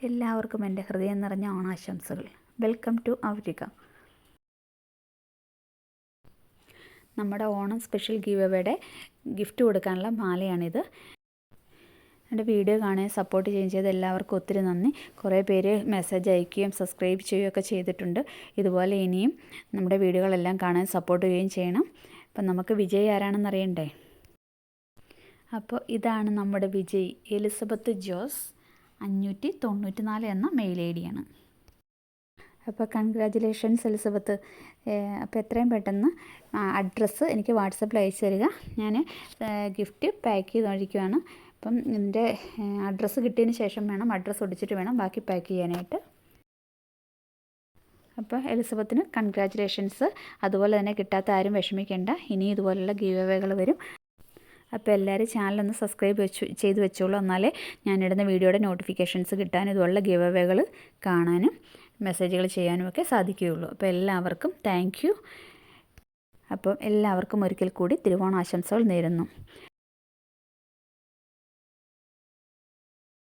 എല്ലാവർക്കും എൻ്റെ ഹൃദയം നിറഞ്ഞ ഓണാശംസകൾ. വെൽക്കം ടു അവരിക. നമ്മുടെ ഓണം സ്പെഷ്യൽ ഗീവ് അവേയുടെ ഗിഫ്റ്റ് കൊടുക്കാനുള്ള മാലയാണിത്. എൻ്റെ വീഡിയോ കാണാൻ സപ്പോർട്ട് ചെയ്യുകയും ചെയ്ത് എല്ലാവർക്കും ഒത്തിരി നന്ദി. കുറേ പേര് മെസ്സേജ് അയക്കുകയും സബ്സ്ക്രൈബ് ചെയ്യുകയൊക്കെ ചെയ്തിട്ടുണ്ട്. ഇതുപോലെ ഇനിയും നമ്മുടെ വീഡിയോകളെല്ലാം കാണാൻ സപ്പോർട്ട് ചെയ്യുകയും ചെയ്യണം. അപ്പം നമുക്ക് വിജയി ആരാണെന്ന് അറിയണ്ടേ? അപ്പോൾ ഇതാണ് നമ്മുടെ വിജയി, എലിസബത്ത് ജോസ് 594 എന്ന മെയിൽ ഐ ഡിയാണ്. അപ്പോൾ കൺഗ്രാജുലേഷൻസ് എലിസബത്ത്. അപ്പോൾ എത്രയും പെട്ടെന്ന് അഡ്രസ്സ് എനിക്ക് വാട്സപ്പിൽ അയച്ചു തരിക. ഞാൻ ഗിഫ്റ്റ് പാക്ക് ചെയ്ത് ഒഴിക്കുകയാണ്. അപ്പം ഇതിൻ്റെ അഡ്രസ്സ് കിട്ടിയതിന് ശേഷം വേണം, അഡ്രസ്സ് ഒടിച്ചിട്ട് വേണം ബാക്കി പാക്ക് ചെയ്യാനായിട്ട്. അപ്പോൾ എലിസബത്തിന് കൺഗ്രാജുലേഷൻസ്. അതുപോലെ തന്നെ കിട്ടാത്ത ആരും വിഷമിക്കേണ്ട, ഇനി ഇതുപോലുള്ള ഗീവ് അവേകൾ വരും. അപ്പോൾ എല്ലാവരും ചാനലൊന്ന് സബ്സ്ക്രൈബ് ചെയ്ത് വെച്ചോളൂ. എന്നാലേ ഞാനിടുന്ന വീഡിയോയുടെ നോട്ടിഫിക്കേഷൻസ് കിട്ടാനും ഇതുപോലുള്ള ഗിവ് അവേകൾ കാണാനും മെസ്സേജുകൾ ചെയ്യാനും ഒക്കെ സാധിക്കുകയുള്ളൂ. അപ്പോൾ എല്ലാവർക്കും താങ്ക് യു. അപ്പം എല്ലാവർക്കും ഒരിക്കൽ കൂടി തിരുവോണാശംസകൾ നേരുന്നു.